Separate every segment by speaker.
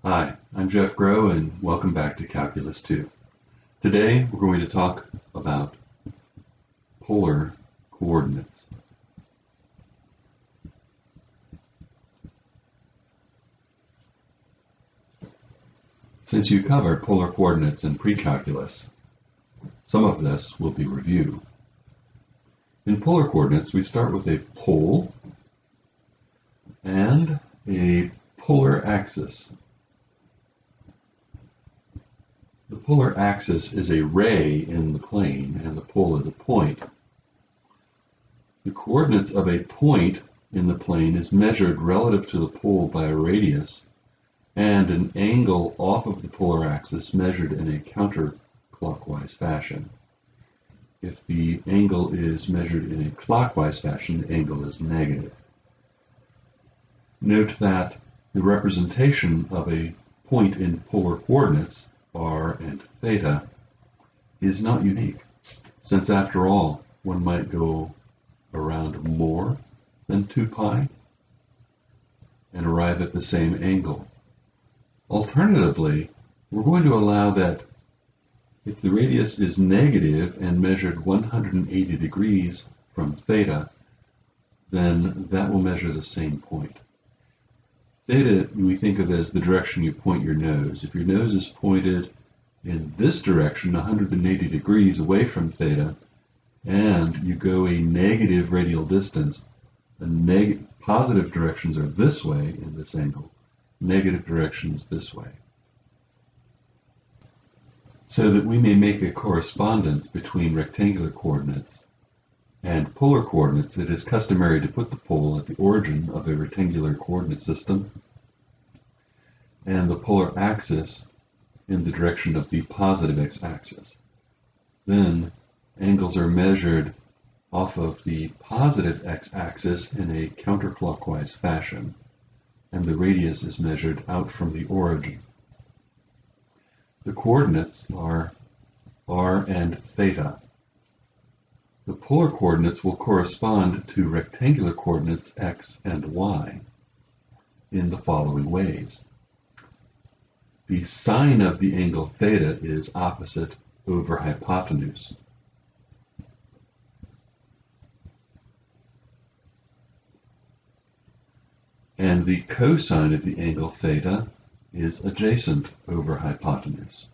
Speaker 1: Hi, I'm Jeff Groh and welcome back to Calculus 2. Today we're going to talk about polar coordinates. Since you covered polar coordinates in pre-calculus, some of this will be review. In polar coordinates, we start with a pole and a polar axis. The polar axis is a ray in the plane, and the pole is a point. The coordinates of a point in the plane is measured relative to the pole by a radius, and an angle off of the polar axis measured in a counterclockwise fashion. If the angle is measured in a clockwise fashion, the angle is negative. Note that the representation of a point in polar coordinates, r and theta, is not unique, since after all, one might go around more than 2 pi and arrive at the same angle. Alternatively, we're going to allow that if the radius is negative and measured 180 degrees from theta, then that will measure the same point. Theta we think of as the direction you point your nose. If your nose is pointed in this direction, 180 degrees away from theta, and you go a negative radial distance, the positive directions are this way in this angle, negative directions this way. So that we may make a correspondence between rectangular coordinates and polar coordinates, it is customary to put the pole at the origin of a rectangular coordinate system and the polar axis in the direction of the positive x-axis. Then angles are measured off of the positive x-axis in a counterclockwise fashion, and the radius is measured out from the origin. The coordinates are r and theta. The polar coordinates will correspond to rectangular coordinates x and y in the following ways. The sine of the angle theta is opposite over hypotenuse. And the cosine of the angle theta is adjacent over hypotenuse.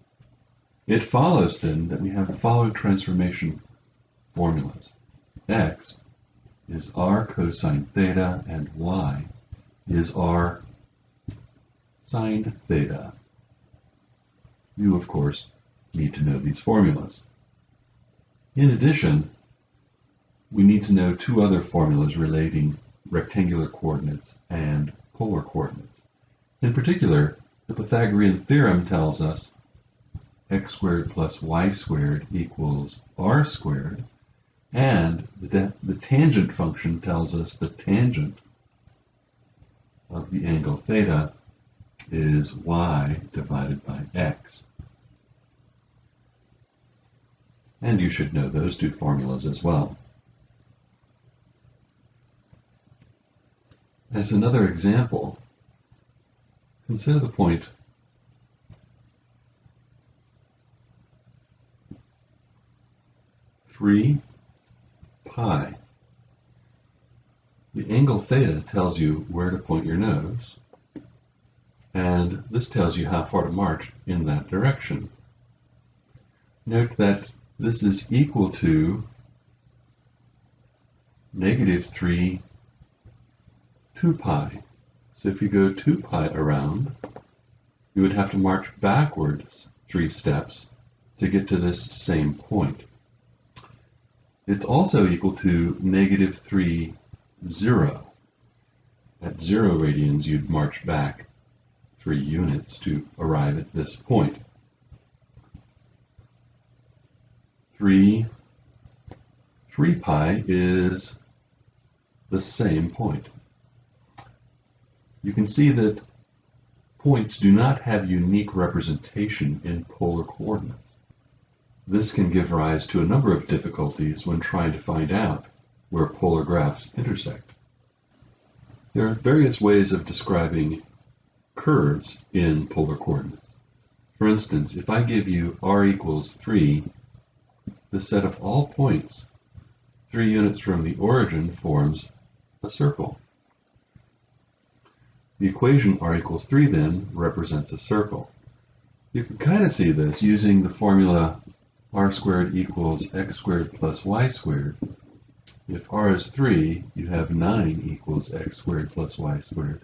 Speaker 1: It follows then that we have the following transformation formulas. X is r cosine theta and y is r sine theta. You, of course, need to know these formulas. In addition, we need to know two other formulas relating rectangular coordinates and polar coordinates. In particular, the Pythagorean Theorem tells us x squared plus y squared equals r squared, and the tangent function tells us the tangent of the angle theta is y divided by x. And you should know those two formulas as well. As another example, consider the point (3 pi). The angle theta tells you where to point your nose, and this tells you how far to march in that direction. Note that this is equal to -3 2 pi. So if you go 2 pi around, you would have to march backwards 3 steps to get to this same point. It's also equal to -3 0. At 0 radians, you'd march back 3 units to arrive at this point. 3 pi is the same point. You can see that points do not have unique representation in polar coordinates. This can give rise to a number of difficulties when trying to find out where polar graphs intersect. There are various ways of describing curves in polar coordinates. For instance, if I give you r equals 3, the set of all points 3 units from the origin forms a circle. The equation r equals 3 then represents a circle. You can kind of see this using the formula r squared equals x squared plus y squared. If r is 3, you have 9 equals x squared plus y squared,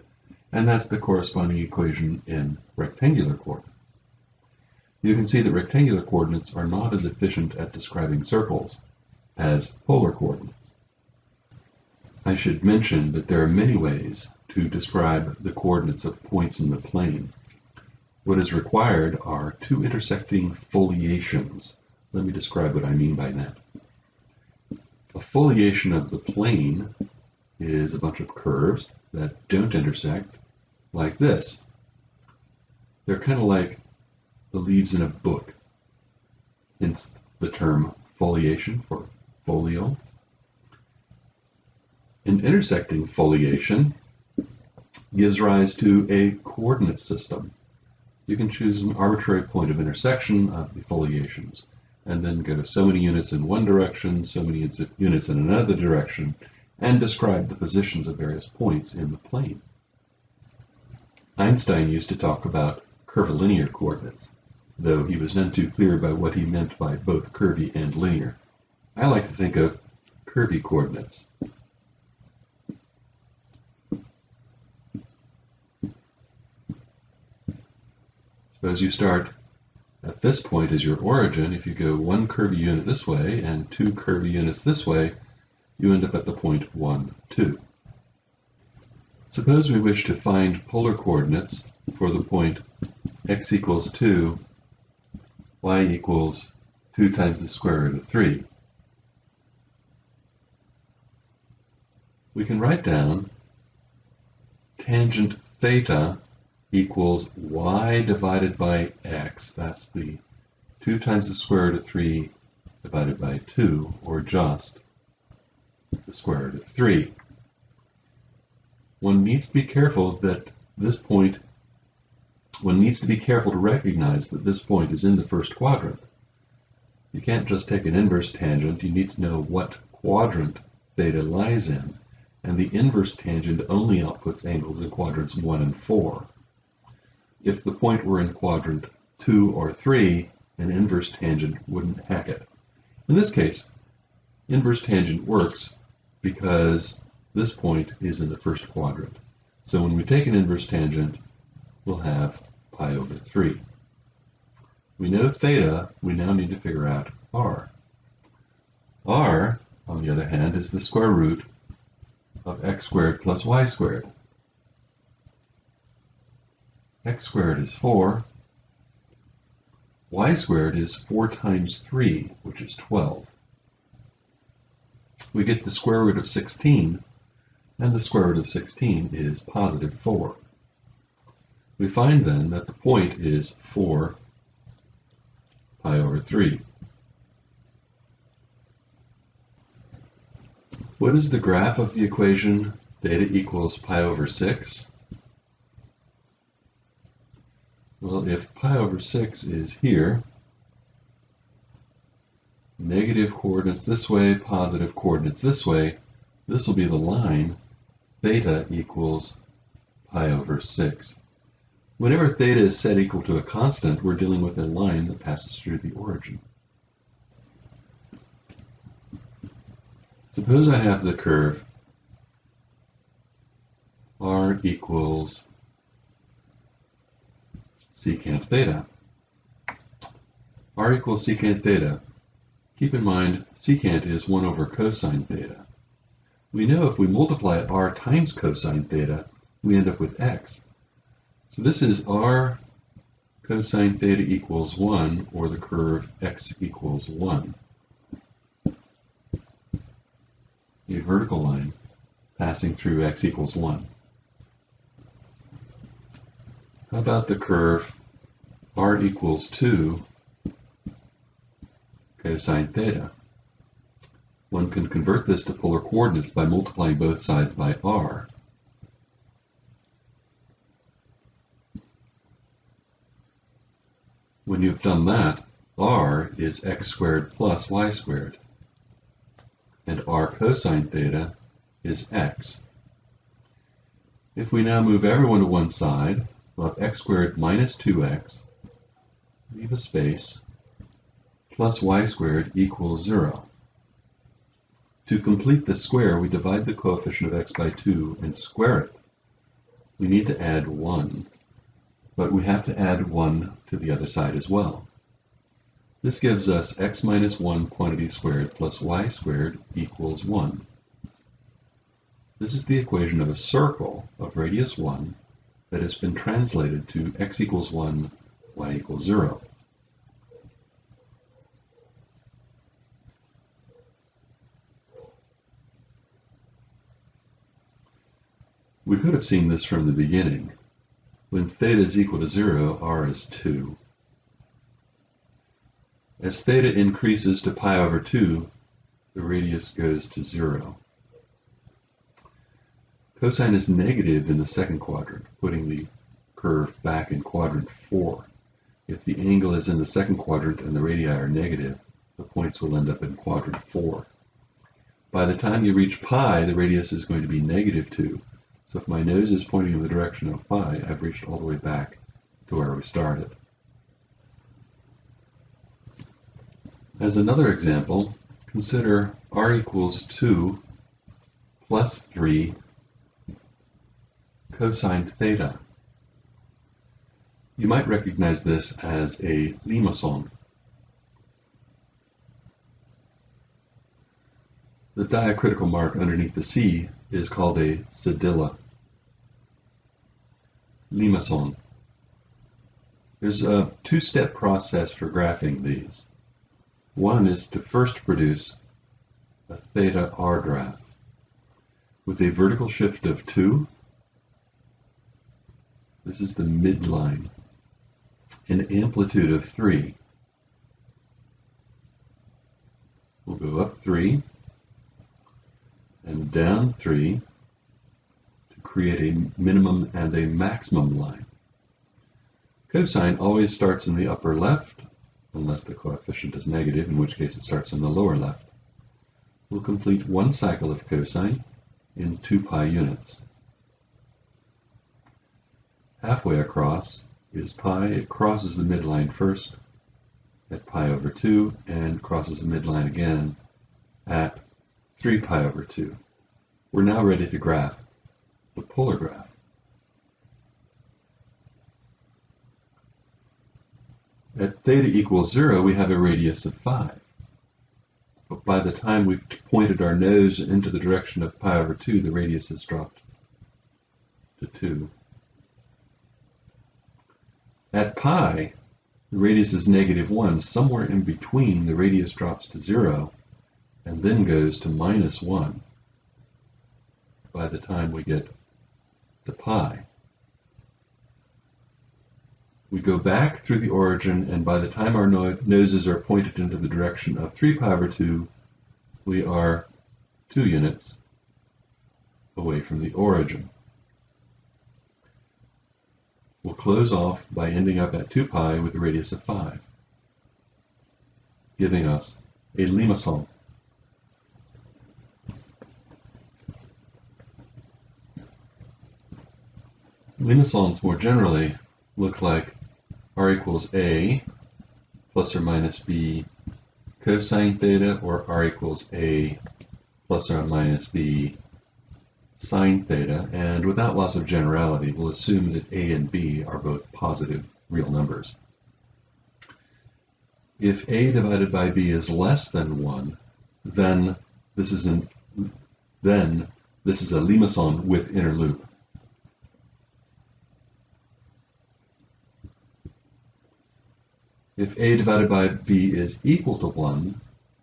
Speaker 1: and that's the corresponding equation in rectangular coordinates. You can see that rectangular coordinates are not as efficient at describing circles as polar coordinates. I should mention that there are many ways to describe the coordinates of points in the plane. What is required are two intersecting foliations. Let me describe what I mean by that. A foliation of the plane is a bunch of curves that don't intersect, like this. They're kind of like the leaves in a book, hence the term foliation for folio. An intersecting foliation gives rise to a coordinate system. You can choose an arbitrary point of intersection of the foliations, and then go so many units in one direction, so many units in another direction, and describe the positions of various points in the plane. Einstein used to talk about curvilinear coordinates, though he was none too clear about what he meant by both curvy and linear. I like to think of curvy coordinates. Suppose you start at this point as your origin. If you go one curvy unit this way and two curvy units this way, you end up at the point 1, 2. Suppose we wish to find polar coordinates for the point x equals 2, y equals 2 times the square root of 3. We can write down tangent theta equals y divided by x. That's the 2 times the square root of 3 divided by 2, or just the square root of 3. One needs to be careful to recognize that this point is in the first quadrant. You can't just take an inverse tangent. You need to know what quadrant theta lies in, and the inverse tangent only outputs angles in quadrants 1 and 4. If the point were in quadrant 2 or 3, an inverse tangent wouldn't hack it. In this case, inverse tangent works because this point is in the first quadrant. So when we take an inverse tangent, we'll have pi over 3. We know theta, we now need to figure out r. R, on the other hand, is the square root of x squared plus y squared. X squared is 4. Y squared is 4 times 3, which is 12. We get the square root of 16, and the square root of 16 is positive 4. We find then that the point is 4 pi over 3. What is the graph of the equation theta equals pi over 6? Well, if pi over 6 is here, negative coordinates this way, positive coordinates this way, this will be the line theta equals pi over 6. Whenever theta is set equal to a constant, we're dealing with a line that passes through the origin. Suppose I have the curve r equals secant theta. R equals secant theta. Keep in mind, secant is 1 over cosine theta. We know if we multiply r times cosine theta, we end up with x. So this is r cosine theta equals 1, or the curve x equals 1. A vertical line passing through x equals 1. How about the curve r equals 2 cosine theta? One can convert this to polar coordinates by multiplying both sides by r. When you've done that, r is x squared plus y squared, and r cosine theta is x. If we now move everyone to one side, we'll have x squared minus 2x, leave a space, plus y squared equals 0. To complete the square, we divide the coefficient of x by 2 and square it. We need to add 1, but we have to add 1 to the other side as well. This gives us x minus 1 quantity squared plus y squared equals 1. This is the equation of a circle of radius 1 that has been translated to x equals 1, y equals 0. We could have seen this from the beginning. When theta is equal to 0, r is 2. As theta increases to pi over 2, the radius goes to 0. Cosine is negative in the second quadrant, putting the curve back in quadrant 4. If the angle is in the second quadrant and the radii are negative, the points will end up in quadrant 4. By the time you reach pi, the radius is going to be negative 2. So if my nose is pointing in the direction of pi, I've reached all the way back to where we started. As another example, consider r equals 2 plus 3 cosine theta. You might recognize this as a limacon. The diacritical mark underneath the C is called a cedilla. Limacon. There's a two-step process for graphing these. One is to first produce a theta r graph with a vertical shift of 2. This is the midline. An amplitude of 3. We'll go up 3 and down 3 to create a minimum and a maximum line. Cosine always starts in the upper left, unless the coefficient is negative, in which case it starts in the lower left. We'll complete one cycle of cosine in 2 pi units. Halfway across is pi. It crosses the midline first at pi over 2 and crosses the midline again at 3 pi over 2. We're now ready to graph the polar graph. At theta equals 0, we have a radius of 5. But by the time we've pointed our nose into the direction of pi over 2, the radius has dropped to 2. At pi, the radius is negative 1. Somewhere in between, the radius drops to 0 and then goes to minus 1 by the time we get to pi. We go back through the origin, and by the time our noses are pointed into the direction of 3 pi over 2, we are 2 units away from the origin. We'll close off by ending up at 2 pi with a radius of 5, giving us a limacon. Limacons more generally look like r equals a plus or minus b cosine theta, or r equals a plus or minus b sine theta, and without loss of generality, we'll assume that a and b are both positive real numbers. If a divided by b is less than 1, then this is a limacon with inner loop. If a divided by b is equal to 1,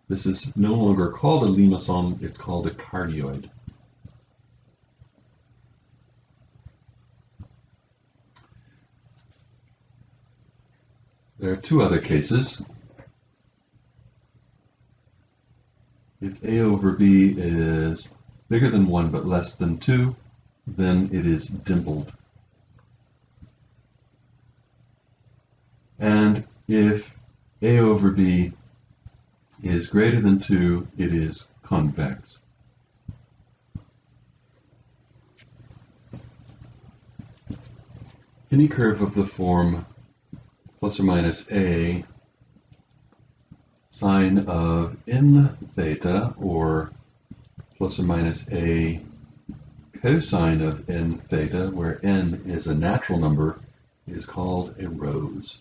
Speaker 1: this is no longer called a limacon, it's called a cardioid. There are two other cases. If a over b is bigger than 1 but less than 2, then it is dimpled. And If A over B is greater than 2, it is convex. Any curve of the form plus or minus A sine of n theta, or plus or minus A cosine of n theta, where n is a natural number, is called a rose.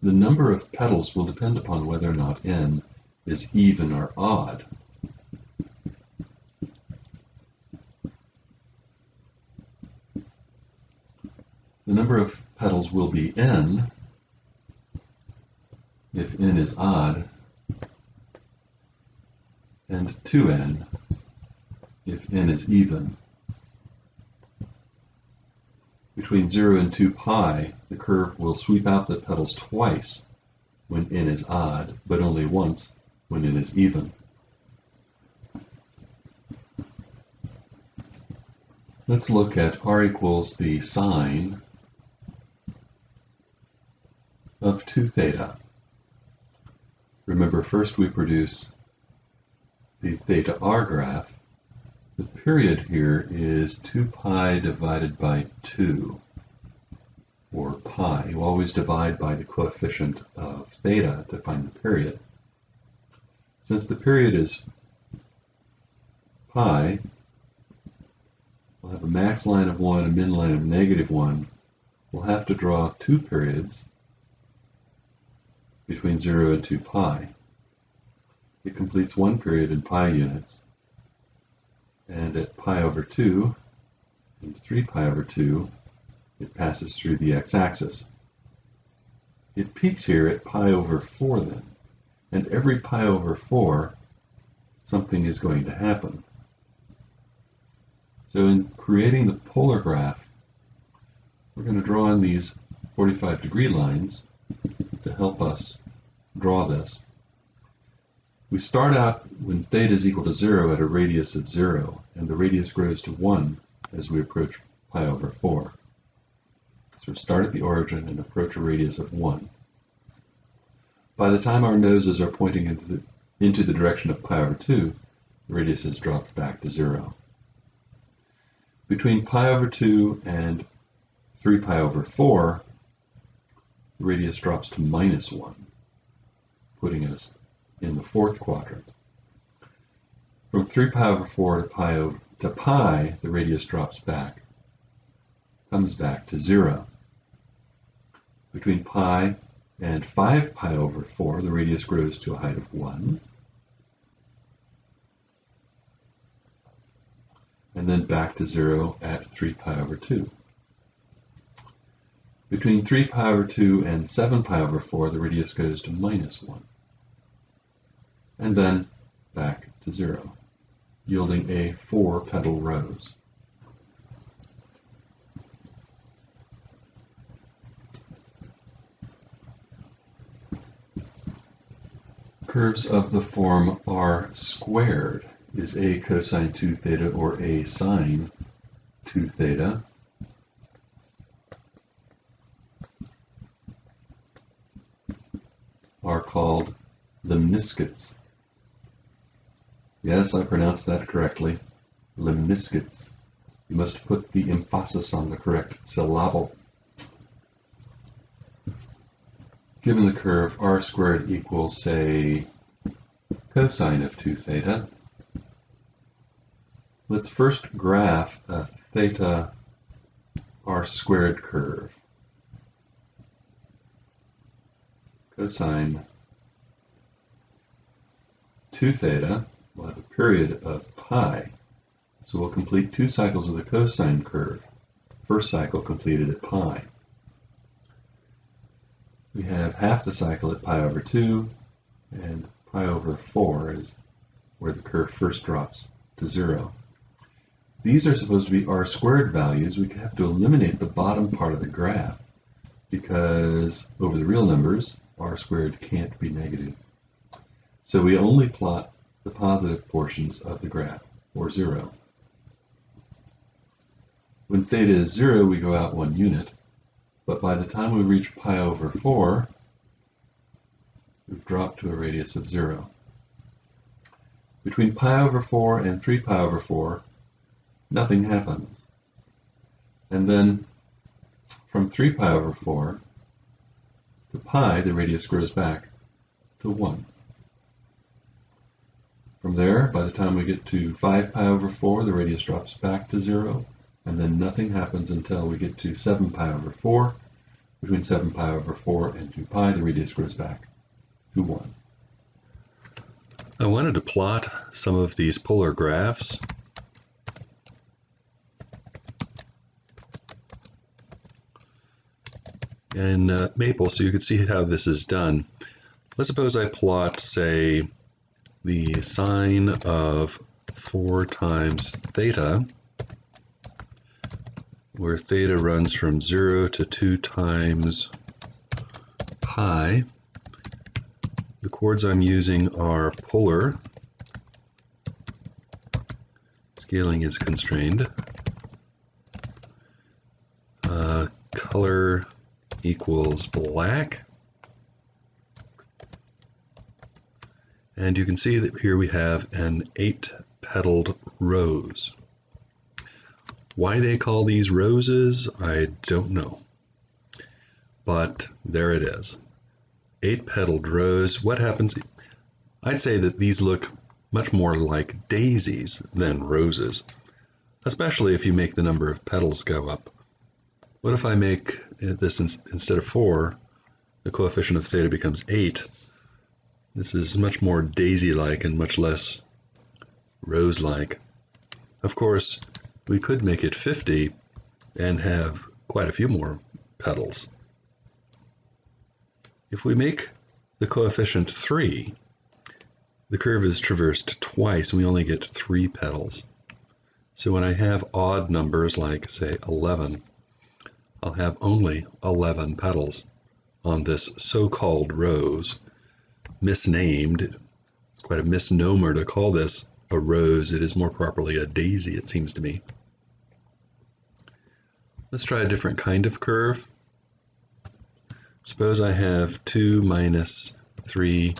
Speaker 1: The number of petals will depend upon whether or not n is even or odd. The number of petals will be n if n is odd, and 2n if n is even. Between 0 and 2 pi, the curve will sweep out the petals twice when n is odd, but only once when n is even. Let's look at r equals the sine of 2 theta. Remember, first we produce the theta r graph. The period here is 2 pi divided by 2, or pi. You always divide by the coefficient of theta to find the period. Since the period is pi, we'll have a max line of 1, a min line of -1. We'll have to draw 2 periods between 0 and 2 pi. It completes 1 period in pi units, and at pi over 2 and 3 pi over 2, it passes through the x-axis. It peaks here at pi over 4 then, and every pi over 4, something is going to happen. So in creating the polar graph, we're going to draw in these 45-degree lines to help us draw this. We start out when theta is equal to 0 at a radius of 0, and the radius grows to 1 as we approach pi over 4. So we start at the origin and approach a radius of 1. By the time our noses are pointing into the direction of pi over 2, the radius has dropped back to 0. Between pi over 2 and 3 pi over 4, the radius drops to -1, putting us in the 4th quadrant. From 3 pi over 4 to pi, the radius drops back, comes back to 0. Between pi and 5 pi over 4, the radius grows to a height of 1. And then back to 0 at 3 pi over 2. Between 3 pi over 2 and 7 pi over 4, the radius goes to -1. And then back to 0, yielding a 4-petal rose. Curves of the form r squared is a cosine 2 theta or a sine 2 theta. Are called lemniscates. Yes, I pronounced that correctly. Lemniscates. You must put the emphasis on the correct syllable. Given the curve r squared equals, say, cosine of 2 theta, let's first graph a theta r squared curve. Cosine 2 theta will have a period of pi, so we'll complete 2 cycles of the cosine curve. First cycle completed at pi. We have half the cycle at pi over 2, and pi over 4 is where the curve first drops to 0. These are supposed to be r squared values. We have to eliminate the bottom part of the graph, because over the real numbers, r squared can't be negative. So we only plot the positive portions of the graph, or 0. When theta is 0, we go out 1 unit. but by the time we reach pi over 4, we've dropped to a radius of 0. Between pi over 4 and 3 pi over 4, nothing happens. And then from 3 pi over 4 to pi, the radius grows back to 1. From there, by the time we get to 5 pi over 4, the radius drops back to 0, and then nothing happens until we get to 7 pi over 4. Between 7 pi over 4 and 2 pi, the radius grows back to 1.
Speaker 2: I wanted to plot some of these polar graphs. In Maple, so you can see how this is done. Let's suppose I plot, say, the sine of 4 times theta, where theta runs from 0 to 2 times pi. The chords I'm using are polar. Scaling is constrained. Color equals black. And you can see that here we have an 8-petaled rose. Why they call these roses, I don't know. But there it is. 8-petaled rose. What happens? I'd say that these look much more like daisies than roses, especially if you make the number of petals go up. What if I make this instead of 4, the coefficient of theta becomes 8? This is much more daisy-like and much less rose-like. Of course, we could make it 50 and have quite a few more petals. If we make the coefficient 3, the curve is traversed twice and we only get 3 petals. So when I have odd numbers like, say, 11, I'll have only 11 petals on this so-called rose. Misnamed. It's quite a misnomer to call this a rose. It is more properly a daisy, it seems to me. Let's try a different kind of curve. Suppose I have 2 minus 3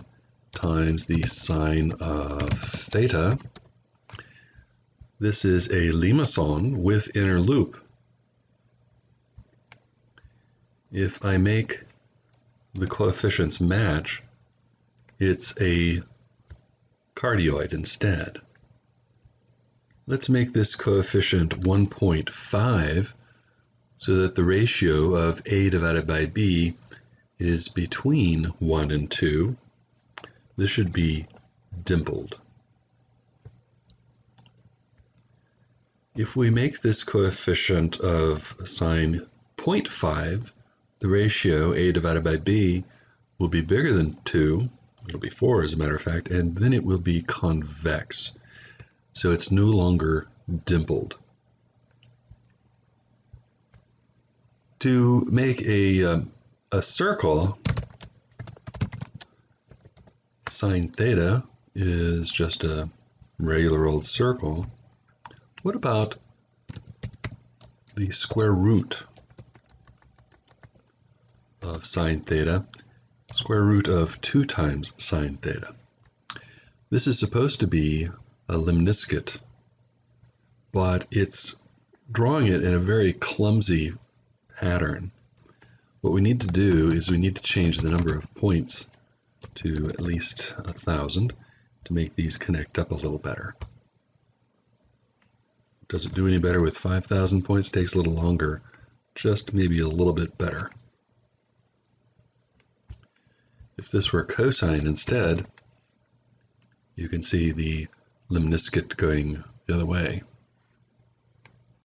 Speaker 2: times the sine of theta. This is a limacon with inner loop. If I make the coefficients match, it's a cardioid instead. Let's make this coefficient 1.5 so that the ratio of A divided by B is between 1 and 2. This should be dimpled. If we make this coefficient of sine 0.5, the ratio A divided by B will be bigger than 2. It'll be 4 as a matter of fact, and then it will be convex. So it's no longer dimpled. To make a circle, sine theta is just a regular old circle. What about the square root of sine theta? Square root of 2 times sine theta. This is supposed to be a lemniscate, but it's drawing it in a very clumsy pattern. What we need to do is we need to change the number of points to at least 1,000 to make these connect up a little better. Does it do any better with 5,000 points? Takes a little longer, just maybe a little bit better. If this were cosine instead, you can see the lemniscate going the other way.